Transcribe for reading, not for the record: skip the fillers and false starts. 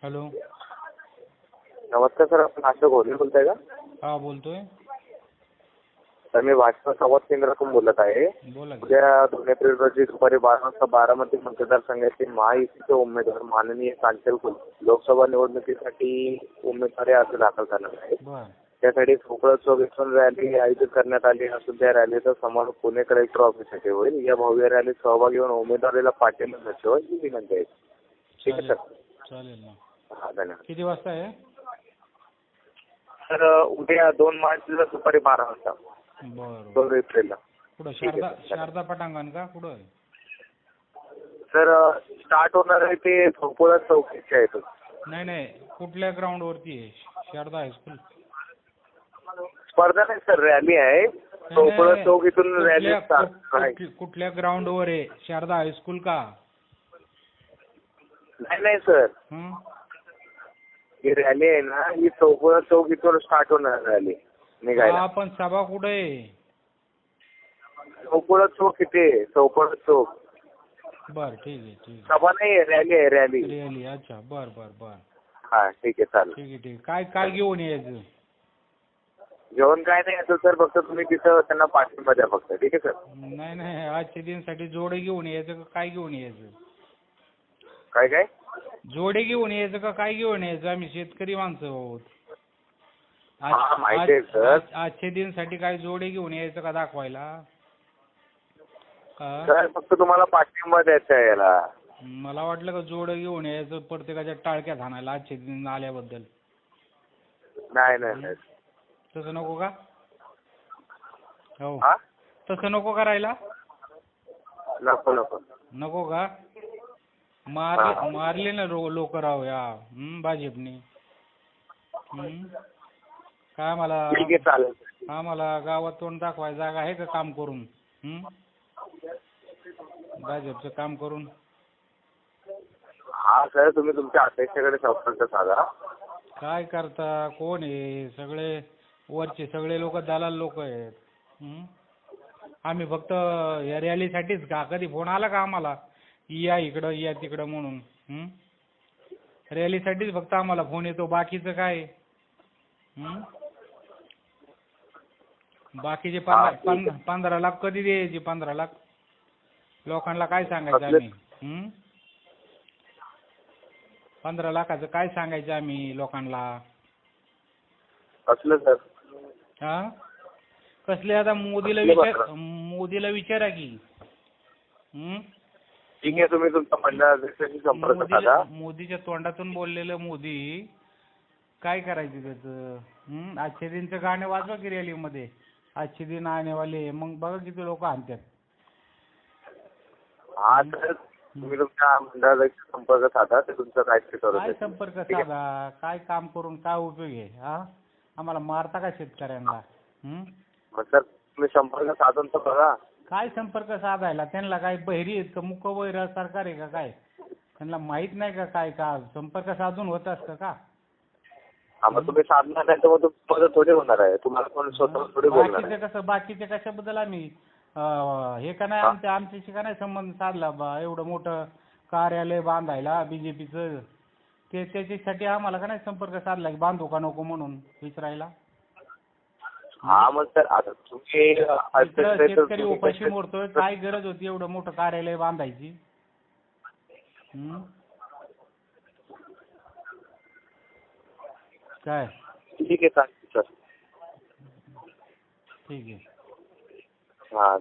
Hello. नमस्कार sir, आपण अशोक घोरले बोलताय का? हा बोलतोय. तर मी भाजपा संवाद केंद्रातून बोलत आहे. बोला की. उद्या 2 एप्रिल रोजी दुपारी 12 वाजता बारामती मतदारसंघाचे महायुतीचे उमेदवार माननीय कांचन कुल लोकसभा निवडणुकीसाठी उमेदवारी अर्ज दाखल करणार आहे. बर. त्यासाठी ठोकळ चौक येथून रॅली आयोजित करण्यात आली असून त्या रॅलीचा समारोप पुणे कलेक्टर ऑफिससाठी होईल. या भव्य रॅलीत सहभागी होऊन उमेदवारीला पाठिंबा द्यावा ही विनंती आहे. ठीक आहे सर. चालेल ना. हा, धन्यवाद. किती वाजता आहे? सर उद्या 2 मार्चला दुपारी 12 वाजता. बरं. 2 एप्रिलला. कुठं शारदा पटांगण का कुठं? सर स्टार्ट होणार आहे ते भोपोळा चौकीच्या आहे. नाही कुठल्या ग्राउंड वरती आहे? शारदा हायस्कूल. स्पर्धा नाही सर, रॅली आहे. भोपोळा चौक इथून रॅली स्टार्ट. कुठल्या ग्राउंड वर आहे? शारदा हायस्कूल का? नाही सर, ही रॅली आहे ना, ही भोपोळा चौक इथून स्टार्ट होणार रॅली निघायला. पण सभा कुठे आहे? भोपोळा चौक इथे, भोपोळा चौक. बर, ठीक आहे. सभा नाही, रॅली आहे. रॅली. अच्छा, बर. हा, ठीक आहे, चालेल. ठीक आहे. काय घेऊन यायचं? जेवण काय नाही असं सर, फक्त तुम्ही तिथं त्यांना पाठिंबा द्या फक्त. ठीक आहे सर. नाही आजच्या दिनसाठी जोडे घेऊन यायचं का काय घेऊन यायचं? काय जोडे घेऊन यायचं का काय घेऊन यायचं? आम्ही शेतकरी माणसं आहोत. माहिती आहे सर. आजच्या दिनसाठी काय जोडे घेऊन यायचं का दाखवायला? सर फक्त तुम्हाला पाठिंबा द्यायचा आहे याला. मला वाटलं का जोडे घेऊन यायचं प्रत्येकाच्या टाळक्यात आणायला आजच्या दिन आल्याबद्दल. नाही. तसं नको का? हो. हा? तसं नको करायला? नको का? मारले ना लोक राव या भाजपने. काय आम्हाला गावात तोंड दाखवायला जागा आहे का काम करून? भाजपचं काम करून. हा सर, तुम्ही तुमच्या अध्यक्षाकडे संपर्क साधा. काय करता? कोण आहे? सगळे वरचे सगळे लोक दलाल लोक आहेत. आम्ही फक्त या रॅलीसाठीच का? कधी फोन आला का आम्हाला या इकडं या तिकडं म्हणून? रॅलीसाठीच फक्त आम्हाला फोन येतो. बाकीचं काय? बाकीचे 15 लाख कधी द्यायचे? 15 लाख लोकांना काय सांगायचं आम्ही? 15 लाखाचं काय सांगायचं आम्ही लोकांना? कसलं सर? हा, कसले? आता मोदीला विचारा की. ठीक आहे, तुम्ही तुमच्या मंडळाध्यक्षाशी संपर्क साधा. मोदीच्या तोंडातून बोललेलं मोदी काय करायचं त्याचं? आजचे दिनचं गाणं वाजवा की रॅलीमध्ये. आजचे दिन आने वाले. मग बघा किती लोक आणतात. हा सर, तुम्ही तुमच्या मंडळाध्यक्षाशी संपर्क साधा. ते तुमचं काहीतरी करू. काय संपर्क साधा? काय काम करून काय उपयोग आहे? आम्हाला मारता का शेतकऱ्यांना? सर तुम्ही संपर्क साधून तर बघा. काय संपर्क साधायला? त्यांना काय बहिरी आहेत का? मुक बहिर सरकार आहे का काय? त्यांना माहित नाही का काय का संपर्क साधून होत असतं का? मग तुम्ही साधणार नाही तर मग मदत थोडी होणार आहे. तुम्हाला पण स्वतः थोडी बोलणार आहे. बाकीचे कशाबद्दल आम्ही हे का नाही आमच्याशी का नाही संबंध साधला बा? एवढं मोठं कार्यालय बांधायला बीजेपीचं त्याच्यासाठी आम्हाला का नाही संपर्क साधला की बांधू का नको म्हणून विचारायला? मग सर आता तुम्ही शेतकरी उपाशी मोडतोय. काय गरज होती एवढं मोठं कार्यालय बांधायची? काय? ठीक आहे, चालेल सर. ठीक आहे. हा.